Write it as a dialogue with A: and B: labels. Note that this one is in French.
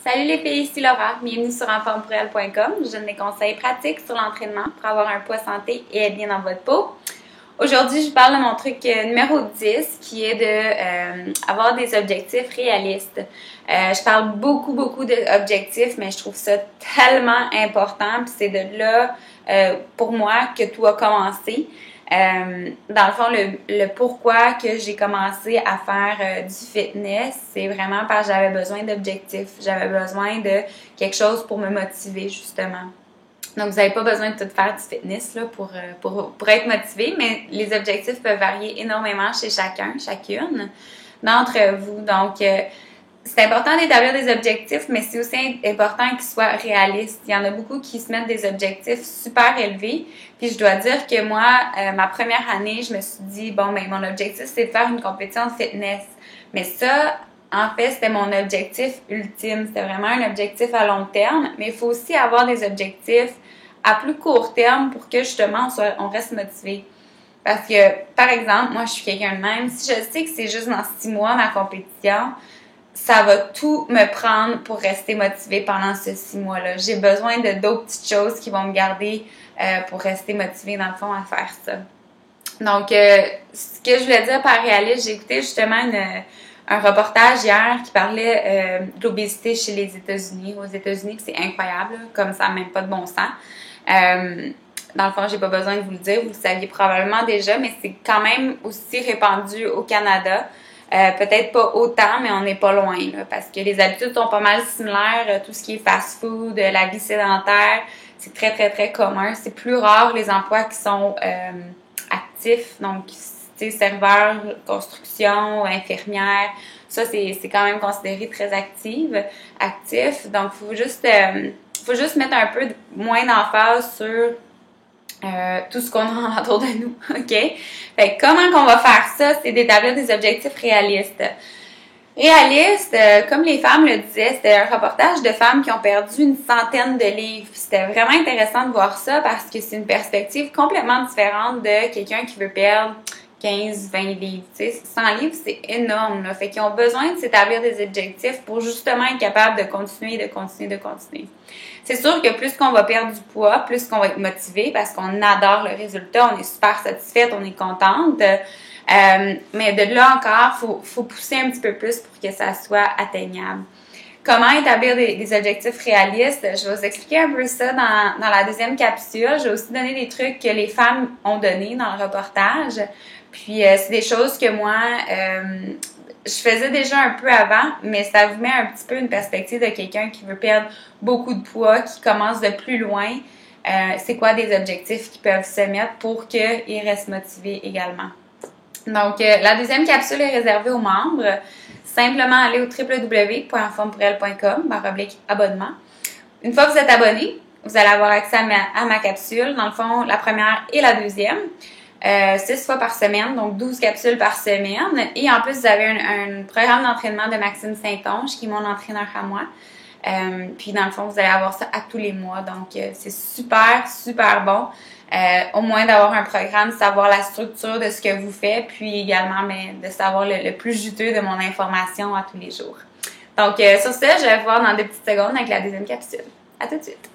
A: Salut les filles, ici Laura. Bienvenue sur enformepourelle.com. Je donne des conseils pratiques sur l'entraînement pour avoir un poids santé et être bien dans votre peau. Aujourd'hui, je parle de mon truc numéro 10 qui est de avoir des objectifs réalistes. Je parle beaucoup d'objectifs, mais je trouve ça tellement important. Puis c'est de là, pour moi, que tout a commencé. Dans le fond, le pourquoi que j'ai commencé à faire du fitness, c'est vraiment parce que j'avais besoin d'objectifs. J'avais besoin de quelque chose pour me motiver, justement. Donc, vous n'avez pas besoin de tout faire du fitness là, pour être motivé, mais les objectifs peuvent varier énormément chez chacune d'entre vous. Donc, c'est important d'établir des objectifs, mais c'est aussi important qu'ils soient réalistes. Il y en a beaucoup qui se mettent des objectifs super élevés. Puis je dois dire que moi, ma première année, je me suis dit, bon, ben mon objectif, c'est de faire une compétition de fitness. Mais ça, en fait, c'était mon objectif ultime. C'était vraiment un objectif à long terme. Mais il faut aussi avoir des objectifs à plus court terme pour que justement on reste motivé. Parce que, par exemple, moi, je suis quelqu'un de même. Si je sais que c'est juste dans 6 mois ma compétition, ça va tout me prendre pour rester motivée pendant ces 6 mois-là. J'ai besoin de d'autres petites choses qui vont me garder pour rester motivée, dans le fond, à faire ça. Donc, ce que je voulais dire par réaliste, j'ai écouté justement un reportage hier qui parlait de l'obésité chez les États-Unis. Aux États-Unis, c'est incroyable, comme ça n'a même pas de bon sens. Dans le fond, j'ai pas besoin de vous le dire, vous le saviez probablement déjà, mais c'est quand même aussi répandu au Canada. Peut-être pas autant, mais on n'est pas loin, là, parce que les habitudes sont pas mal similaires. Tout ce qui est fast-food, la vie sédentaire, c'est très commun. C'est plus rare les emplois qui sont actifs, donc serveur, construction, infirmière. Ça, c'est quand même considéré très actif. Donc, faut juste mettre un peu moins d'emphase sur tout ce qu'on a autour de nous, OK? Fait que comment qu'on va faire ça? C'est d'établir des objectifs réalistes. Réalistes, comme les femmes le disaient, c'était un reportage de femmes qui ont perdu une centaine de livres. C'était vraiment intéressant de voir ça parce que c'est une perspective complètement différente de quelqu'un qui veut perdre 15, 20 livres. Tu sais, 100 livres, c'est énorme, là. Fait qu'ils ont besoin de s'établir des objectifs pour justement être capable de continuer. C'est sûr que plus qu'on va perdre du poids, plus qu'on va être motivé parce qu'on adore le résultat, on est super satisfaite, on est contente. Mais de là encore, faut pousser un petit peu plus pour que ça soit atteignable. Comment établir des objectifs réalistes? Je vais vous expliquer un peu ça dans la deuxième capsule. Je vais aussi donner des trucs que les femmes ont donnés dans le reportage. Puis, c'est des choses que moi, je faisais déjà un peu avant, mais ça vous met un petit peu une perspective de quelqu'un qui veut perdre beaucoup de poids, qui commence de plus loin. C'est quoi des objectifs qu'ils peuvent se mettre pour qu'ils restent motivés également. Donc, la deuxième capsule est réservée aux membres. Simplement aller au www.enformepourelle.com/abonnement. Une fois que vous êtes abonné, vous allez avoir accès à ma capsule. Dans le fond, la première et la deuxième. 6 fois par semaine, donc 12 capsules par semaine. Et en plus, vous avez un programme d'entraînement de Maxime Saint-Onge, qui est mon entraîneur à moi. Puis dans le fond, vous allez avoir ça à tous les mois. Donc, c'est super bon. Au moins d'avoir un programme, savoir la structure de ce que vous faites, puis également de savoir le plus juteux de mon information à tous les jours. Donc, sur ce, je vais vous voir dans 2 petites secondes avec la deuxième capsule. À tout de suite!